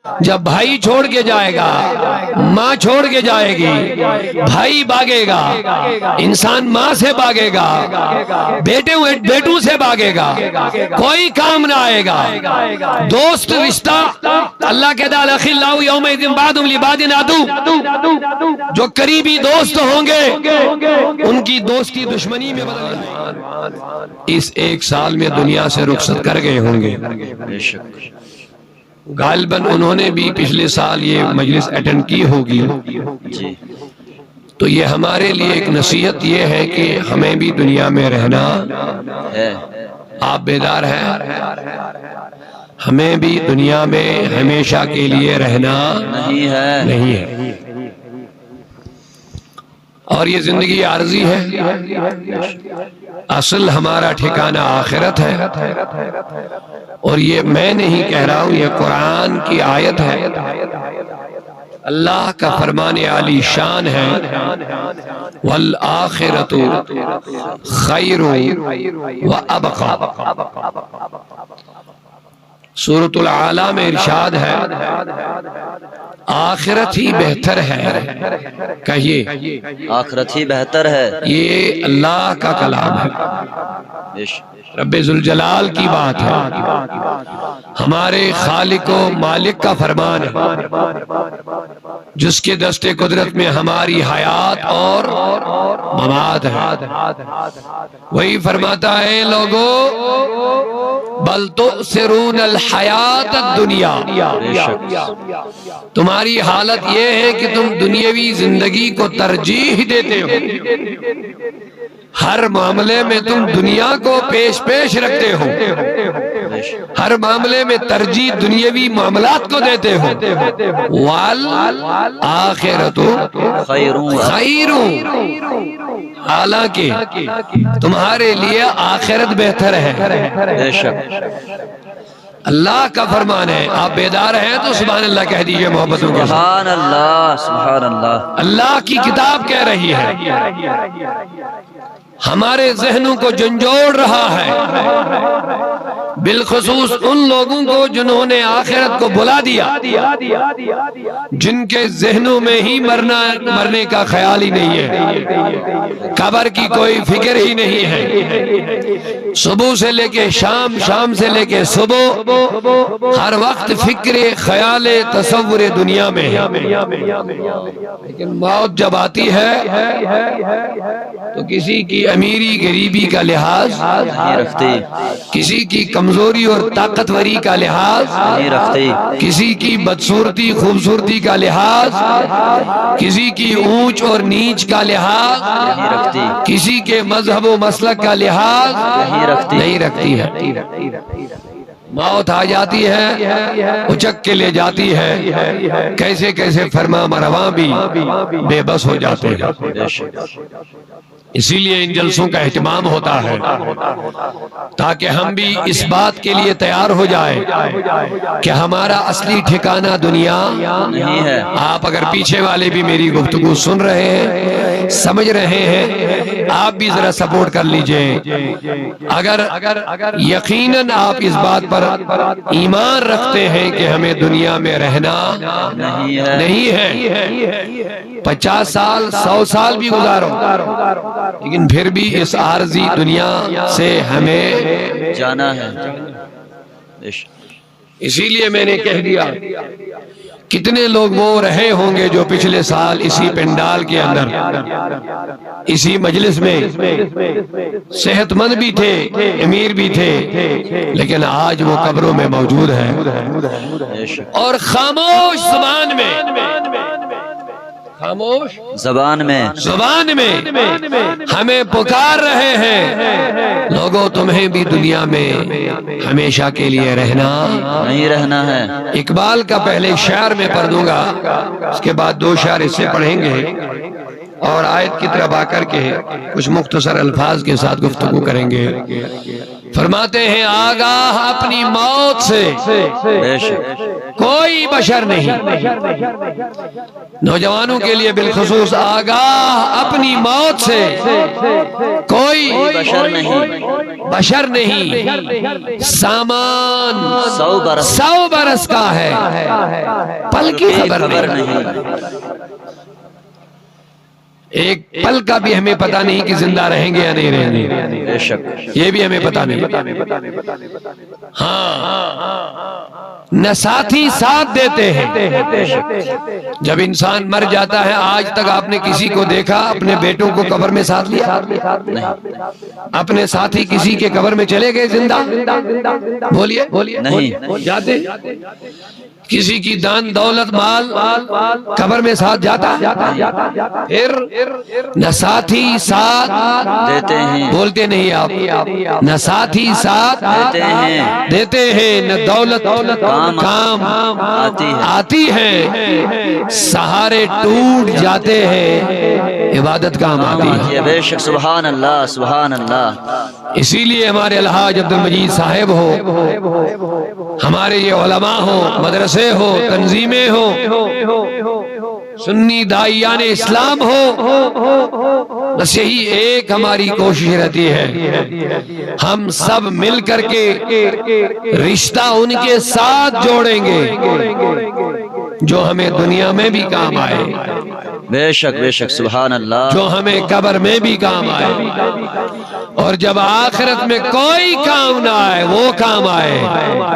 جب بھائی چھوڑ کے جائے گا، ماں چھوڑ کے جائے گی، بھائی بھاگے گا، انسان ماں سے بھاگے گا، بیٹوں سے بھاگے گا، کوئی کام نہ آئے گا۔ دوست رشتہ اللہ کے دال اخلاء یومئذ بعضهم لبعض عدو، جو قریبی دوست ہوں گے ان کی دوستی دشمنی میں بدل جائے گی۔ اس ایک سال میں دنیا سے رخصت کر گئے ہوں گے، غالباً انہوں نے بھی پچھلے سال یہ مجلس اٹینڈ کی ہوگی، تو یہ ہمارے لیے ایک نصیحت یہ ہے کہ ہمیں بھی دنیا میں رہنا ہے۔ آپ بیدار ہیں؟ ہمیں بھی دنیا میں ہمیشہ کے لیے رہنا نہیں ہے، اور یہ زندگی عارضی ہے، اصل ہمارا ٹھکانہ آخرت ہے۔ اور یہ میں نہیں کہہ رہا ہوں، یہ قرآن کی آیت ہے، اللہ کا فرمان عالی شان ہے، والآخرۃ خیر وابقیٰ۔ سورۃ الاعلیٰ میں ارشاد ہے آخرت ہی بہتر ہے، کہیے آخرت ہی بہتر ہے۔ یہ اللہ کا کلام ہے، رب ذوالجلال کی بات ہے، ہمارے خالق و مالک کا فرمان ہے، جس کے دست قدرت میں ہماری حیات اور ممات ہے۔ وہی فرماتا ہے لوگو بل تؤثرون الحیات الدنیا، تمہاری حالت یہ ہے کہ تم دنیاوی زندگی کو ترجیح دیتے ہو، ہر معاملے میں تم دنیا کو پیش رکھتے ہو، ہر معاملے میں ترجیح دنیاوی معاملات کو دیتے ہو۔ والآخرۃ خیر، حالانکہ تمہارے لیے آخرت بہتر ہے۔ اللہ کا فرمان ہے، آپ بیدار ہیں تو سبحان اللہ کہہ دیجئے محبتوں کے ساتھ۔ سبحان اللہ، سبحان اللہ۔ اللہ کی کتاب کہہ رہی ہے، ہمارے ذہنوں کو جھنجھوڑ رہا ہے، بالخصوص ان لوگوں کو جنہوں نے آخرت کو بھلا دیا، جن کے ذہنوں میں ہی مرنے کا خیال ہی نہیں ہے، قبر کی کوئی فکر ہی نہیں ہے، صبح سے لے کے شام، شام سے لے کے صبح، ہر وقت فکر خیال تصور دنیا میں ہے۔ لیکن موت جب آتی ہے تو کسی کی امیری غریبی کا لحاظ نہیں رکھتے، کسی کی کمزوری اور طاقتوری کا لحاظ نہیں رکھتے، کسی کی بدصورتی خوبصورتی کا لحاظ، کسی کی اونچ اور نیچ کا لحاظ نہیں رکھتی، کسی کے مذہب و مسلک کا لحاظ نہیں رکھتی ہے۔ موت آ جاتی ہے، اچک کے لے جاتی ہے، کیسے کیسے فرما مرواں بھی بے بس ہو جاتے ہیں۔ اسی لیے ان جلسوں کا اہتمام ہوتا ہے تاکہ ہم بھی اس بات کے لیے تیار ہو جائیں کہ ہمارا اصلی ٹھکانہ دنیا نہیں ہے۔ آپ اگر پیچھے والے بھی میری گفتگو سن رہے ہیں، سمجھ رہے ہیں، آپ بھی ذرا سپورٹ کر لیجئے۔ اگر یقیناً آپ اس بات پر ایمان رکھتے ہیں کہ ہمیں دنیا میں رہنا نہیں ہے، 50 سال 100 سال بھی گزارو، لیکن پھر بھی اس عارضی دنیا سے ہمیں جانا ہے۔ اسی لیے میں نے کہہ دیا، کتنے لوگ وہ رہے ہوں گے جو پچھلے سال اسی پنڈال کے اندر، اسی مجلس میں صحت مند بھی تھے، امیر بھی تھے، لیکن آج وہ قبروں میں موجود ہیں اور خاموش زبان میں، خاموش زبان میں ہمیں پکار رہے ہیں، لوگوں تمہیں بھی دنیا میں ہمیشہ کے لیے رہنا نہیں رہنا ہے۔ اقبال کا پہلے شعر میں پڑھ دوں گا، اس کے بعد 2 شعر اس سے پڑھیں گے اور آیت کی طرف آ کر کے کچھ مختصر الفاظ کے ساتھ گفتگو کریں گے۔ فرماتے ہیں آگاہ اپنی موت سے بے شک کوئی بشر نہیں. نوجوانوں کے لیے بالخصوص آگاہ اپنی موت سے کوئی بشر نہیں. سامان 100 برس کا ہے، پل کی خبر نہیں. ایک پل کا بھی ہمیں پتہ نہیں کہ زندہ رہیں گے یا نہیں رہیں گے، بے شک یہ بھی ہمیں پتہ نہیں. ہاں، نہ ساتھی ساتھ دیتے ہیں. جب انسان مر جاتا ہے، آج تک آپ نے کسی کو دیکھا اپنے بیٹوں کو قبر میں ساتھ لیا؟ اپنے ساتھی کسی کے قبر میں چلے گئے زندہ؟ بولیے نہیں جاتے؟ کسی کی دان دولت مال قبر میں ساتھ جاتا؟ پھر نہ ساتھی ساتھ دیتے ہیں، بولتے نہیں آپ، نہ ساتھی ساتھ دیتے ہیں، نہ دولت کام آتی ہے. سہارے ٹوٹ جاتے ہیں، عبادت کام آتی ہے. بے شک سبحان اللہ سبحان اللہ. اسی لیے ہمارے الحاج عبد المجید صاحب ہو، ہمارے یہ علماء ہو، مدرسے ہو، تنظیمیں ہو، سنی داعیان اسلام ہو، بس یہی ایک ہماری کوشش رہتی ہے، ہم سب مل کر کے رشتہ ان کے ساتھ جوڑیں گے جو ہمیں دنیا میں بھی کام آئے، بے شک سبحان اللہ، جو ہمیں قبر میں بھی کام آئے، اور جب آخرت میں کوئی کام نہ آئے وہ کام آئے.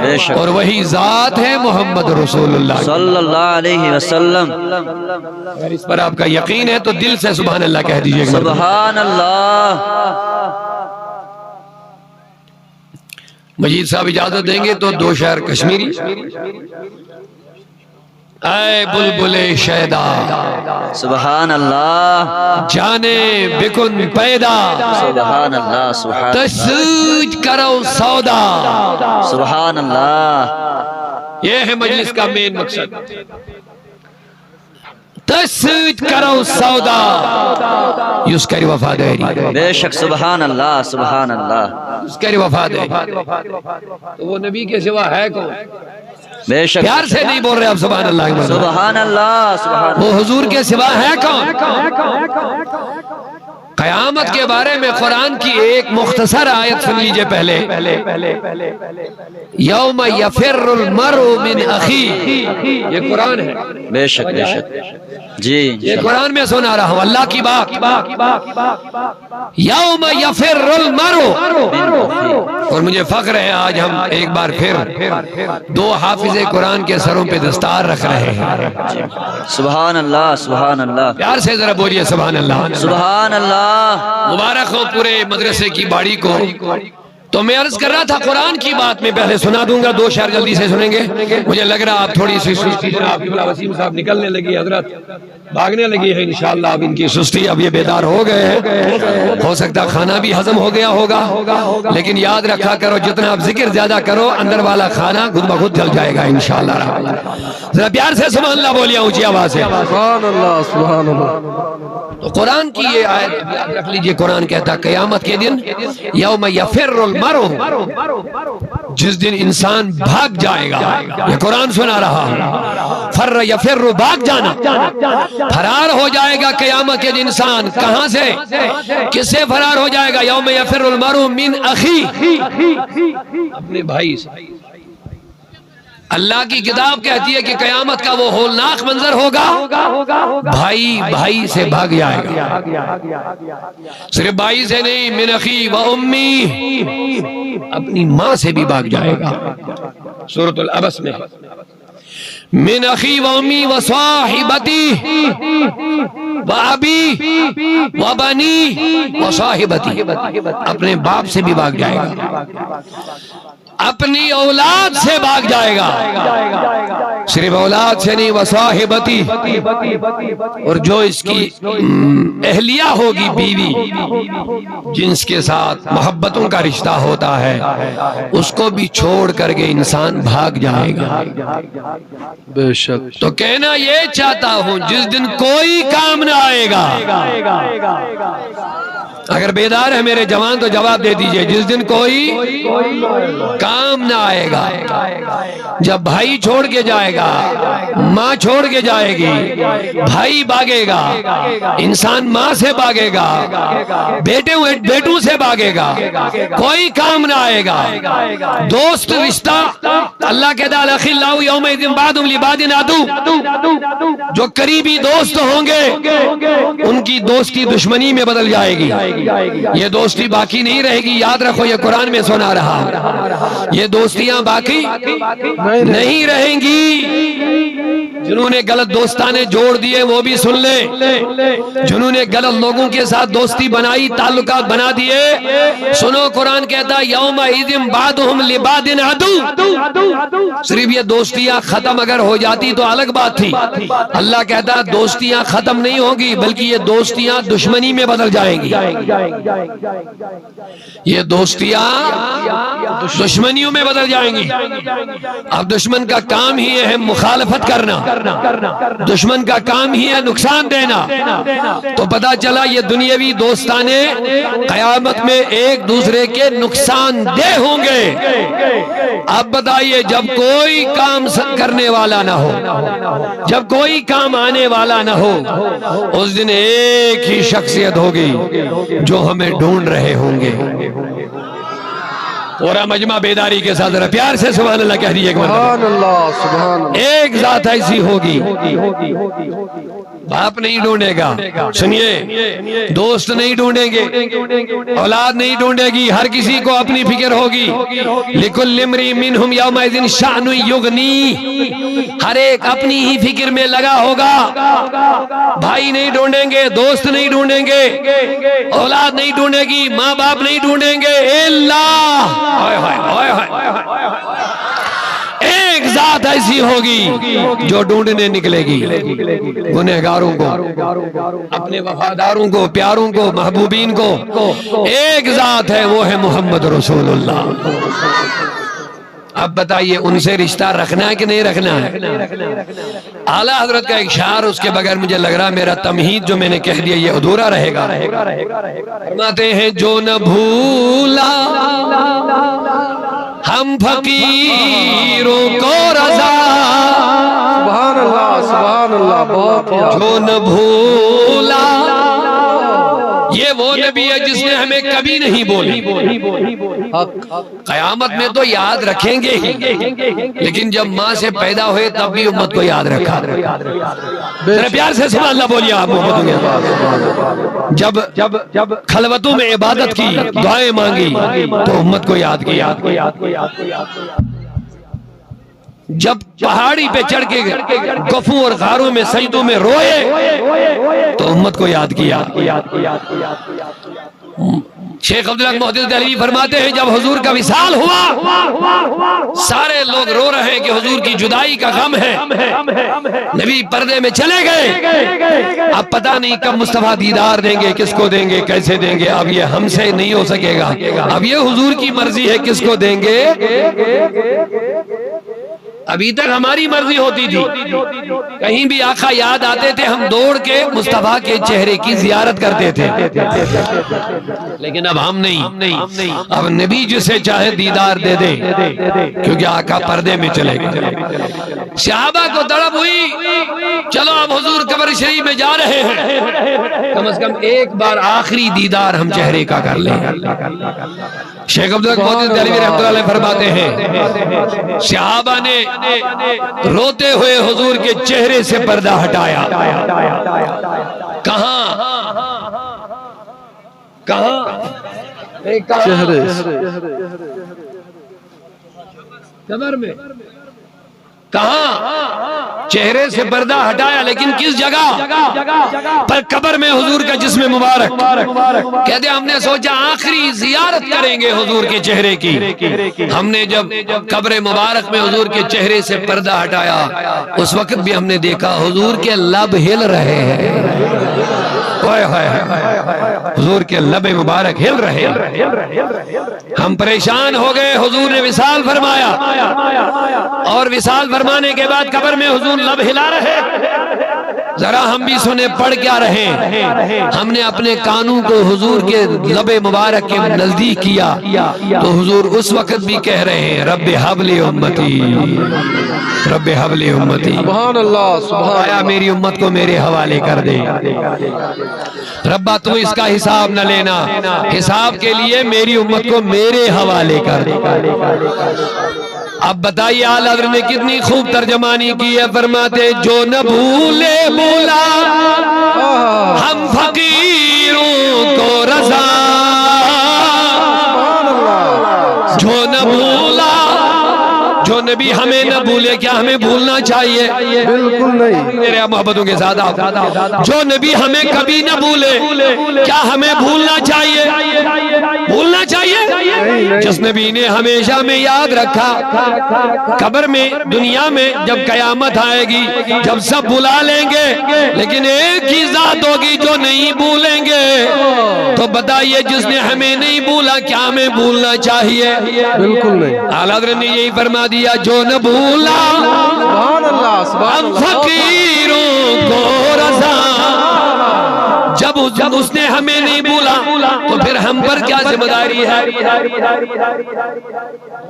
بے شک اور وہی ذات ہے محمد رسول اللہ صلی اللہ علیہ وسلم. اگر اس پر آپ کا یقین ہے تو دل سے سبحان اللہ کہہ دیجئے. سبحان اللہ. مجید صاحب اجازت دیں گے تو 2 شعر کشمیری. اے بلبل شیدا سبحان اللہ، جانے بکن پیدا، سبحان اللہ سبحان اللہ، تسوج کرو سودا. سبحان اللہ. یہ ہے مجلس کا مین مقصد، تسوج کرو سودا یوز کری وفاداری. بے شک سبحان اللہ سبحان اللہ. یوز کری وفاداری. تو وہ نبی کے سوا ہے کون؟ بے شک پیار سے نہیں بول رہے آپ سبحان اللہ. سبحان اللہ سبحان وہ حضور کے سوا ہے کون؟ قیامت کے بارے میں قرآن کی ایک مختصر آیت سن لیجئے پہلے. یوم یفر المرء من اخی، یہ قرآن ہے. بے شک بے شک جی، یہ قرآن میں سنا رہا ہوں اللہ کی بات. یوم یفر المرء، اور مجھے فخر ہے آج ہم ایک بار پھر 2 حافظ قرآن کے سروں پہ دستار رکھ رہے ہیں. سبحان اللہ سبحان اللہ. پیار سے ذرا بولیے سبحان اللہ. سبحان اللہ. مبارک ہو پورے مدرسے کی باڑی کو. تو میں عرض کر رہا تھا قرآن کی بات میں پہلے سنا دوں گا. 2 شعر جلدی سے سنیں گے. مجھے لگ رہا آپ تھوڑی سی سستی، جناب قبلہ وسیم صاحب نکلنے لگی، حضرت بھاگنے لگی ہے. انشاءاللہ اب ان کی سستی، اب یہ بیدار ہو گئے ہیں. ہو سکتا کھانا بھی ہضم ہو گیا ہوگا، لیکن یاد رکھا کرو جتنا آپ ذکر زیادہ کرو اندر والا کھانا خود بخود جل جائے گا انشاءاللہ. ذرا پیار سے سبحان اللہ بولیے اونچی آواز سے. سبحان اللہ سبحان اللہ. تو قرآن کی یہ آیت یاد رکھ لیجئے. قرآن کہتا قیامت کے دن یوم یفر المرء، جس دن انسان بھاگ جائے گا. یہ قرآن سنا رہا. فر یفر، بھاگ جانا، فرار ہو جائے گا قیامت کے دن انسان. کہاں سے؟ کس سے فرار ہو جائے گا؟ یوم یفر المرء من اخی، اپنے بھائی سے. اللہ کی کتاب کہتی ہے کہ قیامت کا وہ ہولناک منظر ہوگا، بھائی بھائی سے بھاگ جائے گا. صرف بھائی سے نہیں، من اخی و امی، اپنی ماں سے بھی بھاگ جائے گا. سورۃ العبس میں من اخی و امی و صاحبتی و ابی و بنی و صاحبتی، اپنے باپ سے بھی بھاگ جائے گا، اپنی اولاد سے بھاگ جائے گا. صرف اولاد سے نہیں، وصاحبتی، اور جو اس کی اہلیہ ہوگی، بیوی جنس کے ساتھ محبتوں کا رشتہ ہوتا ہے، اس کو بھی چھوڑ کر کے انسان بھاگ جائے گا. بے شک. تو کہنا یہ چاہتا ہوں جس دن کوئی کام نہ آئے گا، اگر بیدار ہے میرے جوان تو جواب دے دیجئے، جس دن کوئی کام نہ آئے گا، جب بھائی چھوڑ کے جائے گا، ماں چھوڑ کے جائے گی، بھائی بھاگے گا، انسان ماں سے بھاگے گا، بیٹوں سے بھاگے گا، کوئی کام نہ آئے گا، دوست رشتہ اللہ کے دال اخلاء یومئذ بعضهم لبعض عدو، جو قریبی دوست ہوں گے ان کی دوستی دشمنی میں بدل جائے گی، یہ دوستی باقی نہیں رہے گی۔ یاد رکھو، یہ قرآن میں سنا رہا، یہ دوستیاں باقی نہیں رہیں گی۔ جنہوں نے غلط دوستانے جوڑ دیے وہ بھی سن لیں، جنہوں نے غلط لوگوں کے ساتھ دوستی بنائی، تعلقات بنا دیے، سنو قرآن کہتا یومئذ بعضهم لبعض عدو، صرف یہ دوستیاں ختم اگر ہو جاتی تو الگ بات تھی، اللہ کہتا دوستیاں ختم نہیں ہوگی بلکہ یہ دوستیاں دشمنی میں بدل جائیں گی، یہ دوستیاں دشمنیوں میں بدل جائیں گی۔ اب دشمن کا کام ہی ہے مخالفت کرنا، دشمن کا کام ہی ہے نقصان دینا، تو پتا چلا یہ دنیاوی دوستانے قیامت میں ایک دوسرے کے نقصان دہ ہوں گے۔ اب بتائیے، جب کوئی کام کرنے والا نہ ہو، جب کوئی کام آنے والا نہ ہو، اس دن ایک ہی شخصیت ہوگی جو ہمیں ڈھونڈ رہے ہوں گے۔ پورا مجمع بیداری کے ساتھ ذرا پیار سے سبحان اللہ کہہ دیئے، سبحان اللہ سبحان اللہ۔ ایک ذات ایسی ہوگی، باپ نہیں ڈھونڈے گا، سنیے، دوست نہیں ڈھونڈیں گے، اولاد نہیں ڈھونڈے گی، ہر کسی کو اپنی فکر ہوگی۔ لِكُلِّ امْرِئٍ مِّنْهُمْ يَوْمَئِذٍ شَأْنٌ يُغْنِيهِ، ہر ایک اپنی ہی فکر میں لگا ہوگا۔ بھائی نہیں ڈھونڈیں گے، دوست نہیں ڈھونڈیں گے، اولاد نہیں ڈھونڈے گی، ماں باپ نہیں ڈھونڈیں گے، اللہ ایک ذات ایسی ہوگی جو ڈھونڈنے نکلے گی گنہگاروں کو، اپنے وفاداروں کو، پیاروں کو، محبوبین کو۔ ایک ذات ہے، وہ ہے محمد رسول اللہ۔ اب بتائیے ان سے رشتہ رکھنا ہے کہ نہیں رکھنا ہے؟ اعلیٰ حضرت کا ایک شعر، اس کے بغیر مجھے لگ رہا میرا تمہید جو میں نے کہہ دیا یہ ادھورا رہے گا۔ فرماتے ہیں جو نہ بھولا ہم فقیروں کو رضا، سبحان اللہ سبحان اللہ، بہت جو نہ بھولا، یہ وہ نبی ہے جس نے ہمیں کبھی نہیں بولی۔ قیامت میں تو یاد رکھیں گے ہی، لیکن جب ماں سے پیدا ہوئے تب بھی امت کو یاد رکھا۔ ذرا پیار سے سبحان اللہ بولیے آپ محمد۔ جب خلوتوں میں عبادت کی، دعائیں مانگی تو امت کو یاد کیا۔ جب پہاڑی پہ چڑھ کے گفوں اور غاروں میں سجدوں میں روئے تو امت کو یاد کیا۔ شیخ عبدالحق محدث دہلوی فرماتے ہیں جب حضور کا وصال ہوا، سارے لوگ رو رہے ہیں کہ حضور کی جدائی کا غم ہے، نبی پردے میں چلے گئے، اب پتہ نہیں کب مصطفیٰ دیدار دیں گے، کس کو دیں گے، کیسے دیں گے، اب یہ ہم سے نہیں ہو سکے گا، اب یہ حضور کی مرضی ہے کس کو دیں گے۔ ابھی تک ہماری مرضی ہوتی تھی، کہیں بھی آقا یاد آتے تھے ہم دوڑ کے مصطفیٰ کے چہرے کی زیارت کرتے تھے، لیکن اب ہم نہیں، اب نبی جسے چاہے دیدار دے دے، کیونکہ آقا پردے میں چلے گئے۔ صحابہ کو تڑپ ہوئی، چلو اب حضور قبر شریف میں جا رہے ہیں، کم از کم ایک بار آخری دیدار ہم چہرے کا کر لیں۔ شیخ عبدالحق محدث دہلوی رحمۃ اللہ علیہ فرماتے ہیں صحابہ نے روتے ہوئے حضور کے چہرے سے پردہ ہٹایا۔ کہاں چہرے قبر میں، کہاں چہرے سے پردہ ہٹایا، لیکن کس جگہ پر؟ قبر میں حضور کا جسم مبارک۔ کہتے ہم نے سوچا آخری زیارت کریں گے حضور کے چہرے کی، ہم نے جب قبر مبارک میں حضور کے چہرے سے پردہ ہٹایا اس وقت بھی ہم نے دیکھا حضور کے لب ہل رہے ہیں۔ حضور کے لب مبارک ہل رہے ہیں، ہم پریشان ہو گئے۔ حضور نے وصال فرمایا، اور وصال فرمانے کے بعد قبر میں حضور لب ہلا رہے۔ ذرا ہم بھی سنے پڑھ کیا رہے ہیں۔ ہم نے اپنے کانوں کو حضور کے لب مبارک کے نزدیک کیا تو حضور اس وقت بھی کہہ رہے ہیں رب حبلی امتی، رب حبلی امتی، سبحان اللہ سبحان آیا میری امت کو میرے حوالے کر دے۔ ربا تو اس کا حساب نہ لینا، حساب کے لیے میری امت کو میرے حوالے کر دے۔ اب بتائیے اعلیٰ حضرت نے کتنی خوب ترجمانی کی ہے، فرماتے جو نہ بھولے بولا ہم فقیروں کو رضا، جو نہ بھولا، جو نبی ہمیں نہ بھولے، کیا ہمیں بھولنا چاہیے؟ بالکل نہیں، میرے محبتوں کے ساتھ آپ، جو نبی ہمیں کبھی نہ بھولے، کیا ہمیں بھولنا چاہیے؟ بھولنا چاہیے؟ جس نبی نے ہمیشہ میں یاد رکھا، قبر میں، دنیا میں جب قیامت آئے گی، جب سب بلا لیں گے، لیکن ایک ہی ذات ہوگی جو نہیں بھولیں گے۔ تو بتائیے جس نے ہمیں نہیں بھولا، کیا ہمیں بھولنا چاہیے؟ بالکل نہیں۔ اعلیٰ حضرت نے یہی فرما دیا جو نہ بھولا سبحان اللہ سبحان ہم اللہ، فقیروں کو رضا، جب اس نے ہمیں نہیں بھولا تو پھر ہم پر کیا ذمہ داری ہے؟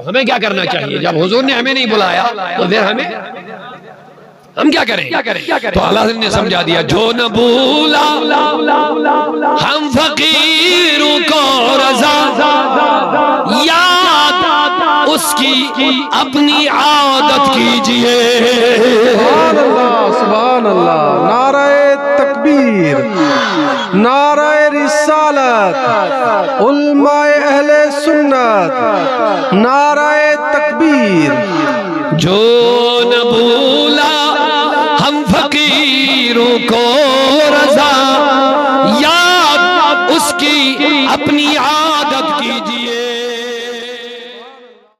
ہمیں کیا کرنا چاہیے؟ جب حضور نے ہمیں نہیں بلایا تو پھر ہم کیا کریں؟ تو اللہ نے سمجھا دیا جو نہ بھولا ہم فقیروں کو رضا، یاد اس کی اپنی عادت کیجئے۔ سبحان اللہ سبحان اللہ، نعرہ تکبیر، نعرہ رسالت، علماء اہل سنت، نعرہ تکبیر۔ جو نہ بھولا